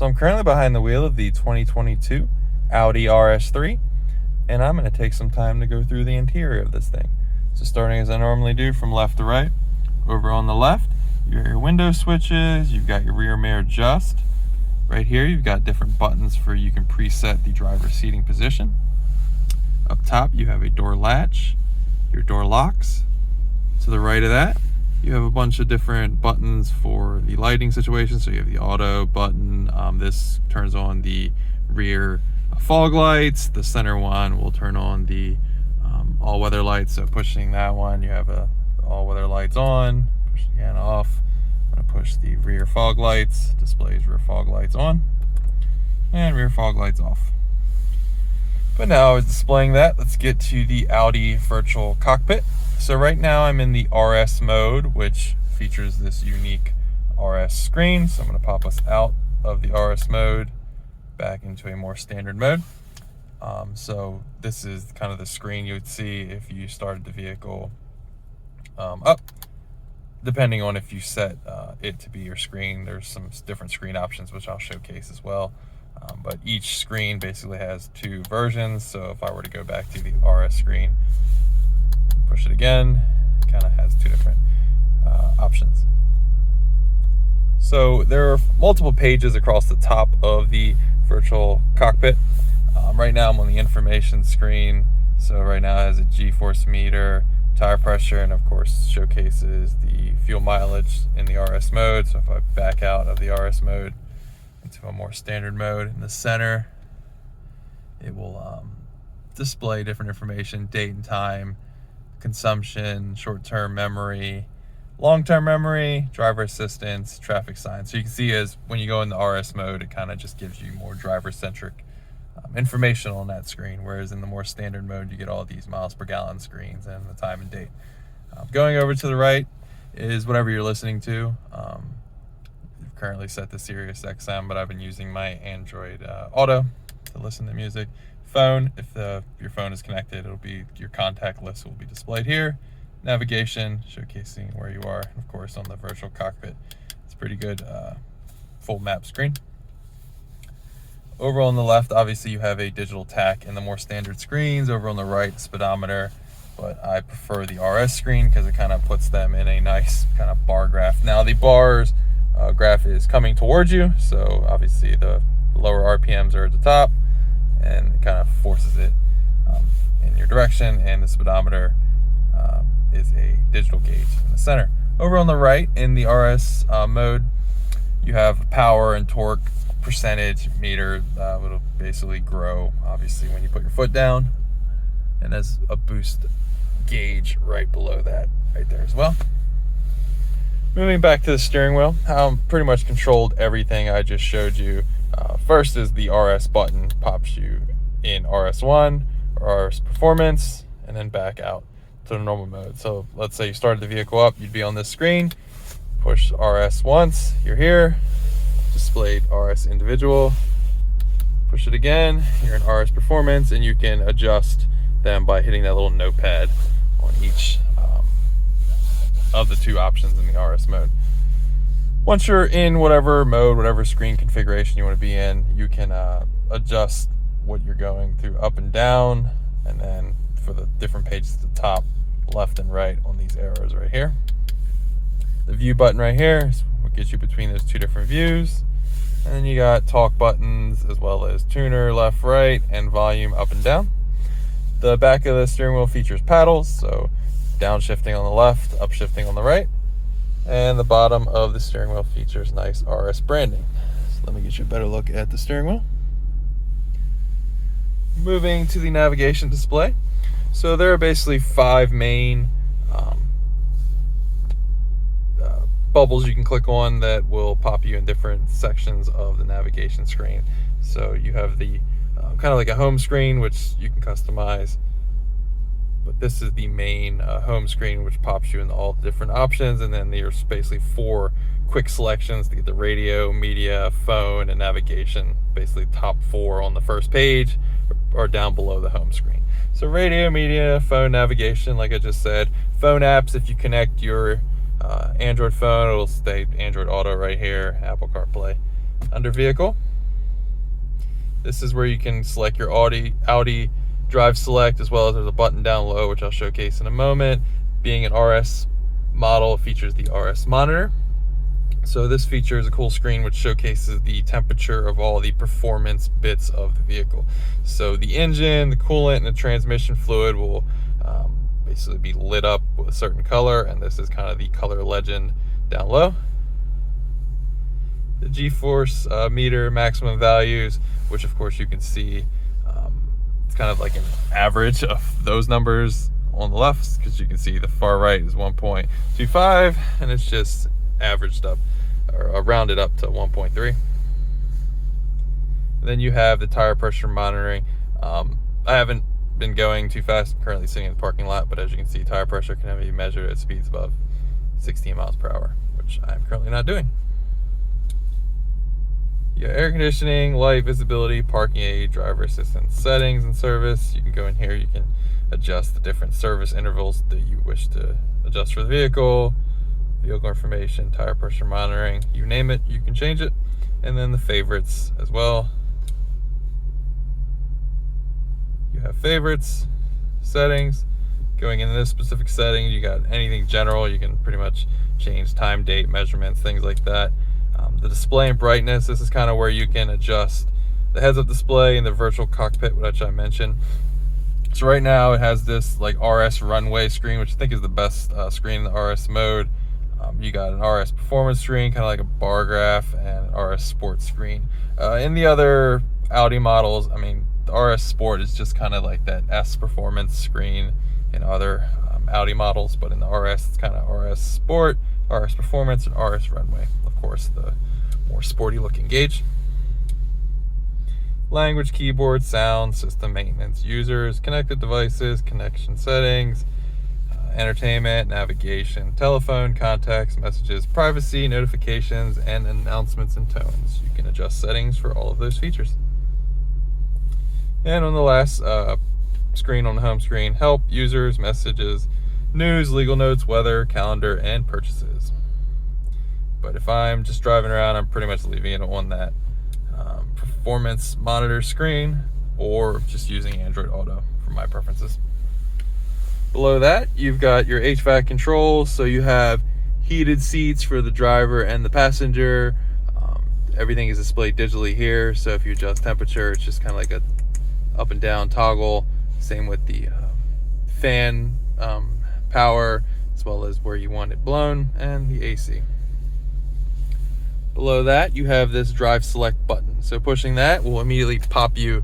So I'm currently behind the wheel of the 2022 Audi RS3, and I'm going to take some time to go through the interior of this thing. So starting as I normally do from left to right, over on the left, your window switches, you've got your rear mirror adjust. Right here, you've got different buttons for you can preset the driver's seating position. Up top, you have a door latch, your door locks. To the right of that, you have a bunch of different buttons for the lighting situation. So you have the auto button. This turns on the rear fog lights. The center one will turn on the all-weather lights. So pushing that one, you have all-weather lights on. Push it again off. I'm going to push the rear fog lights. Displays rear fog lights on. And rear fog lights off. But now it's displaying that. Let's get to the Audi virtual cockpit. So right now I'm in the RS mode, which features this unique RS screen. So I'm going to pop us out of the RS mode back into a more standard mode. So this is kind of the screen you would see if you started the vehicle up. Depending on if you set it to be your screen, there's some different screen options which I'll showcase as well. But each screen basically has two versions. So if I were to go back to the RS screen, push it again, it kind of has two different options. So there are multiple pages across the top of the virtual cockpit. Right now I'm on the information screen. So right now it has a G-force meter, tire pressure, and of course showcases the fuel mileage in the RS mode. So if I back out of the RS mode into a more standard mode, in the center it will display different information, date and time, consumption, short-term memory, long-term memory, driver assistance, traffic signs. So you can see as when you go in the RS mode, it kind of just gives you more driver-centric information on that screen, whereas in the more standard mode, you get all these miles per gallon screens and the time and date. Going over to the right is whatever you're listening to. I've currently set to Sirius XM, but I've been using my Android Auto to listen to music. Phone, if your phone is connected, it'll be your contact list will be displayed here. Navigation, showcasing where you are, and of course on the virtual cockpit, it's a pretty good full map screen. Over on the left, obviously you have a digital tach and the more standard screens. Over on the right, speedometer, but I prefer the RS screen because it kind of puts them in a nice kind of bar graph. Now the bars graph is coming towards you, so obviously the lower RPMs are at the top, and it kind of forces it in your direction, and the speedometer is a digital gauge in the center. Over on the right, in the RS mode, you have power and torque percentage meter. It'll basically grow, obviously, when you put your foot down, and there's a boost gauge right below that, right there as well. Moving back to the steering wheel, pretty much controlled everything I just showed you. First is the RS button, pops you in RS1 or RS Performance, and then back out to the normal mode. So let's say you started the vehicle up, you'd be on this screen, push RS once, you're here, displayed RS Individual, push it again, you're in RS Performance, and you can adjust them by hitting that little notepad on each of the two options in the RS mode. Once you're in whatever mode, whatever screen configuration you want to be in, you can adjust what you're going through up and down, and then for the different pages at the top, left and right on these arrows right here. The view button right here is what gets you between those two different views. And then you got talk buttons as well as tuner, left, right, and volume up and down. The back of the steering wheel features paddles, so downshifting on the left, upshifting on the right. And the bottom of the steering wheel features nice RS branding. So let me get you a better look at the steering wheel. Moving to the navigation display. So there are basically 5 main bubbles you can click on that will pop you in different sections of the navigation screen. So you have the kind of like a home screen, which you can customize. But this is the main home screen, which pops you in all the different options. And then there's basically 4 quick selections to get the radio, media, phone, and navigation. Basically top 4 on the first page or down below the home screen. So radio, media, phone, navigation, like I just said. Phone apps, if you connect your Android phone, it'll stay Android Auto right here, Apple CarPlay. Under vehicle, This is where you can select your Audi drive select, as well as there's a button down low, which I'll showcase in a moment. Being an RS model, it features the RS monitor. So this feature is a cool screen which showcases the temperature of all the performance bits of the vehicle. So the engine, the coolant, and the transmission fluid will basically be lit up with a certain color, and this is kind of the color legend down low. The G-force meter maximum values, which of course you can see, it's kind of like an average of those numbers on the left, because you can see the far right is 1.25, and it's just averaged up or rounded up to 1.3. Then you have the tire pressure monitoring. I haven't been going too fast. I'm currently sitting in the parking lot, but as you can see, tire pressure can be measured at speeds above 16 miles per hour, which I'm currently not doing. Yeah, air conditioning, light, visibility, parking aid, driver assistance settings and service. You can go in here, you can adjust the different service intervals that you wish to adjust for the vehicle information, tire pressure monitoring, you name it, you can change it. And then the favorites as well. You have favorites, settings. Going into this specific setting, you got anything general, you can pretty much change time, date, measurements, things like that. The display and brightness, this is kind of where you can adjust the heads-up display and the virtual cockpit, which I mentioned. So right now it has this like RS runway screen, which I think is the best screen in the RS mode. You got an RS performance screen, kind of like a bar graph, and an RS sports screen. In the other Audi models, I mean, the RS Sport is just kind of like that S performance screen in other Audi models, but in the RS, it's kind of RS Sport, RS Performance, and RS Runway. Of course, the more sporty looking gauge. Language, keyboard, sound, system maintenance, users, connected devices, connection settings, entertainment, navigation, telephone, contacts, messages, privacy, notifications, and announcements and tones. You can adjust settings for all of those features. And on the last screen, on the home screen, help, users, messages, news, legal notes, weather, calendar, and purchases. But if I'm just driving around, I'm pretty much leaving it on that performance monitor screen, or just using Android Auto for my preferences. Below that, you've got your HVAC controls. So you have heated seats for the driver and the passenger. Everything is displayed digitally here. So if you adjust temperature, it's just kind of like a up and down toggle. Same with the fan power, as well as where you want it blown, and the AC. Below that, you have this drive select button. So pushing that will immediately pop you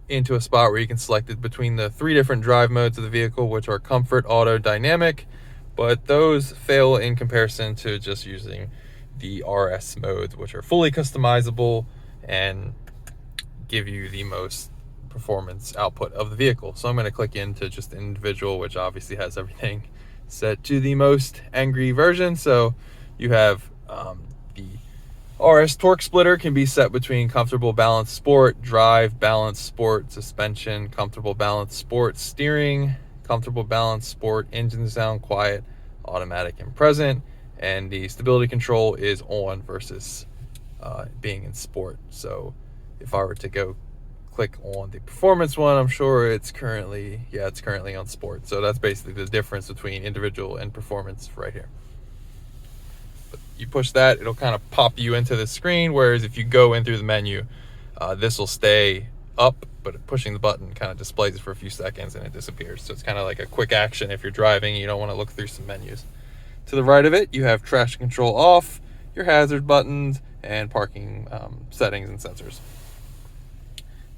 into a spot where you can select it between the 3 different drive modes of the vehicle, which are comfort, auto, dynamic, but those fail in comparison to just using the RS modes, which are fully customizable and give you the most performance output of the vehicle. So I'm going to click into just individual, which obviously has everything set to the most angry version. So you have the RS torque splitter can be set between comfortable, balance, sport, drive, balance, sport, suspension, comfortable, balance, sport, steering, comfortable, balance, sport, engine sound, quiet, automatic, and present. And the stability control is on versus being in sport. So if I were to go click on the performance one, I'm sure it's currently on sport. So that's basically the difference between individual and performance right here. You push that, it'll kind of pop you into the screen, whereas if you go in through the menu, this will stay up, but pushing the button kind of displays it for a few seconds and it disappears. So it's kind of like a quick action if you're driving, you don't want to look through some menus. To the right of it, you have traction control off, your hazard buttons, and parking settings and sensors.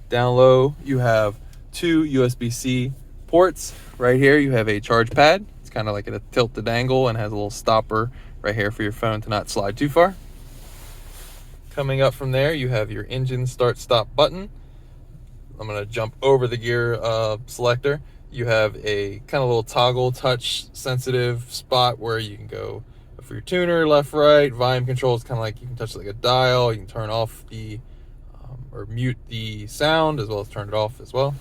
Down low, you have 2 USB-C ports. Right here, you have a charge pad. It's kind of like at a tilted angle and has a little stopper right here for your phone to not slide too far. Coming up from there, you have your engine start stop button. I'm going to jump over the gear selector. You have a kind of little toggle touch sensitive spot where you can go for your tuner, left, right. Volume control is kind of like you can touch like a dial. You can turn off the or mute the sound, as well as turn it off as well.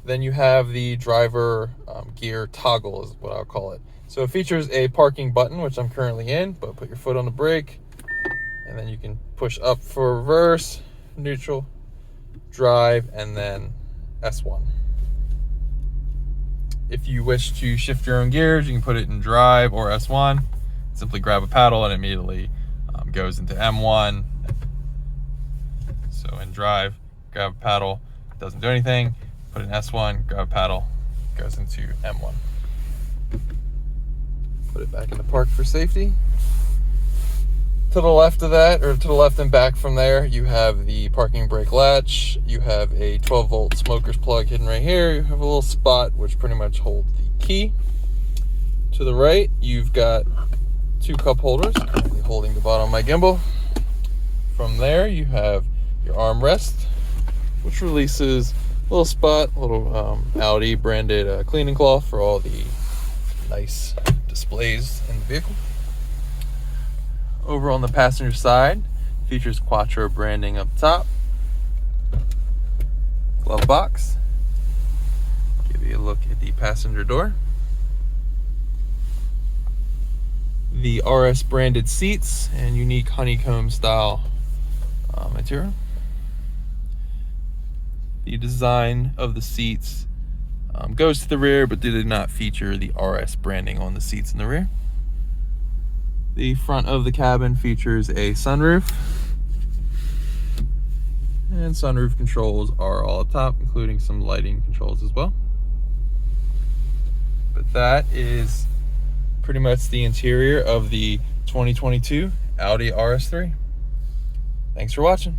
Then you have the driver gear toggle is what I'll call it. So it features a parking button, which I'm currently in, but put your foot on the brake, and then you can push up for reverse, neutral, drive, and then S1. If you wish to shift your own gears, you can put it in drive or S1. Simply grab a paddle and it immediately goes into M1. So in drive, grab a paddle, doesn't do anything. Put it in S1, grab a paddle, goes into M1. Put it back in the park for safety. To the left of that, or to the left and back from there, you have the parking brake latch. You have a 12-volt smoker's plug hidden right here. You have a little spot which pretty much holds the key. To the right, you've got 2 cup holders, currently holding the bottom of my gimbal. From there, you have your armrest, which releases a little spot, a little Audi branded cleaning cloth for all the nice displays in the vehicle. Over on the passenger side, features Quattro branding up top. Glove box. Give you a look at the passenger door. The RS branded seats and unique honeycomb style material. The design of the seats goes to the rear, but did not feature the RS branding on the seats in the rear. The front of the cabin features a sunroof, and sunroof controls are all up top, including some lighting controls as well. But that is pretty much the interior of the 2022 Audi RS3. Thanks for watching.